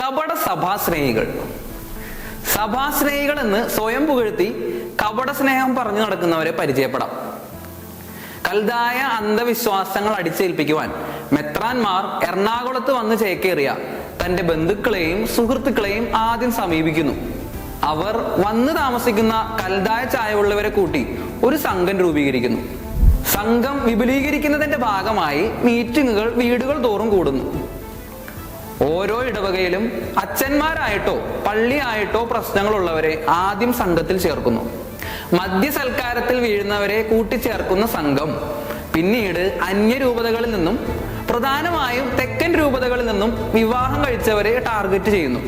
കപട സഭാസ്നേഹികൾ. സഭാസ്നേഹികൾ എന്ന് സ്വയം പുകഴ്ത്തി കപട സ്നേഹം പറഞ്ഞു നടക്കുന്നവരെ പരിചയപ്പെടാം. കൽദായ അന്ധവിശ്വാസങ്ങൾ അടിച്ചേൽപ്പിക്കുവാൻ മെത്രാൻമാർ എറണാകുളത്ത് വന്ന് ചേക്കേറിയ തന്റെ ബന്ധുക്കളെയും സുഹൃത്തുക്കളെയും ആദ്യം സമീപിക്കുന്നു. അവർ വന്ന് താമസിക്കുന്ന കൽദായ ചായവുള്ളവരെ കൂട്ടി ഒരു സംഘം രൂപീകരിക്കുന്നു. സംഘം വിപുലീകരിക്കുന്നതിന്റെ ഭാഗമായി മീറ്റിങ്ങുകൾ വീടുകൾ തോറും കൂടുന്നു. ഓരോ ഇടവകയിലും അച്ഛന്മാരായിട്ടോ പള്ളിയായിട്ടോ പ്രശ്നങ്ങളുള്ളവരെ ആദ്യം സംഘത്തിൽ ചേർക്കുന്നു. മദ്യസൽക്കാരത്തിൽ വീഴുന്നവരെ കൂട്ടിച്ചേർക്കുന്ന സംഘം പിന്നീട് അന്യരൂപതകളിൽ നിന്നും, പ്രധാനമായും തെക്കൻ രൂപതകളിൽ നിന്നും വിവാഹം കഴിച്ചവരെ ടാർഗറ്റ് ചെയ്യുന്നു.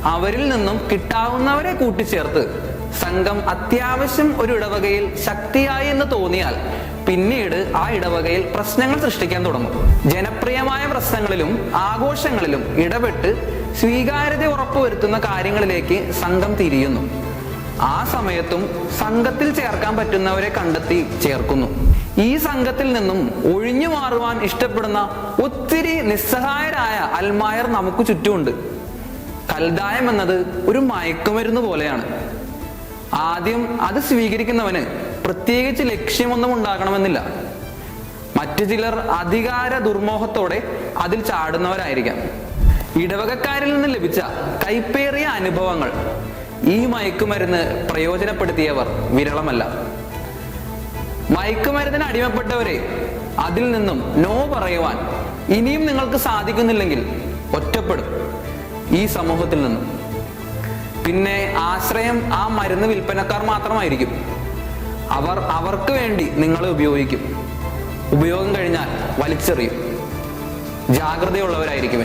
അവരിൽ നിന്നും കിട്ടാവുന്നവരെ കൂട്ടിച്ചേർത്ത് സംഘം അത്യാവശ്യം ഒരു ഇടവകയിൽ ശക്തിയായി എന്ന് തോന്നിയാൽ പിന്നീട് ആ ഇടവകയിൽ പ്രശ്നങ്ങൾ സൃഷ്ടിക്കാൻ തുടങ്ങും. ജനപ്രിയമായ പ്രശ്നങ്ങളിലും ആഘോഷങ്ങളിലും ഇടപെട്ട് സ്വീകാര്യത ഉറപ്പുവരുത്തുന്ന കാര്യങ്ങളിലേക്ക് സംഘം തിരിയുന്നു. ആ സമയത്തും സംഘത്തിൽ ചേർക്കാൻ പറ്റുന്നവരെ കണ്ടെത്തി ചേർക്കുന്നു. ഈ സംഘത്തിൽ നിന്നും ഒഴിഞ്ഞു മാറുവാൻ ഇഷ്ടപ്പെടുന്ന ഒത്തിരി നിസ്സഹായരായ അൽമായർ നമുക്ക് ചുറ്റുമുണ്ട്. കൽദായം എന്നത് ഒരു മയക്കുമരുന്ന് പോലെയാണ്. ആദ്യം അത് സ്വീകരിക്കുന്നവന് പ്രത്യേകിച്ച് ലക്ഷ്യമൊന്നും ഉണ്ടാകണമെന്നില്ല. മറ്റു ചിലർ അധികാര ദുർമോഹത്തോടെ അതിൽ ചാടുന്നവരായിരിക്കാം. ഇടവകക്കാരിൽ നിന്ന് ലഭിച്ച കൈപ്പേറിയ അനുഭവങ്ങൾ ഈ മയക്കുമരുന്ന് പ്രയോജനപ്പെടുത്തിയവർ വിരളമല്ല. മയക്കുമരുന്നിന് അടിമപ്പെട്ടവരെ അതിൽ നിന്നും നോ പറയുവാൻ ഇനിയും നിങ്ങൾക്ക് സാധിക്കുന്നില്ലെങ്കിൽ ഒറ്റപ്പെടും ഈ സമൂഹത്തിൽ നിന്നും. പിന്നെ ആശ്രയം ആ മരുന്ന് വിൽപ്പനക്കാർ മാത്രമായിരിക്കും. അവർ അവർക്ക് വേണ്ടി നിങ്ങളെ ഉപയോഗിക്കും. ഉപയോഗം കഴിഞ്ഞാൽ വലിച്ചെറിയും. ജാഗ്രതയുള്ളവരായിരിക്കും.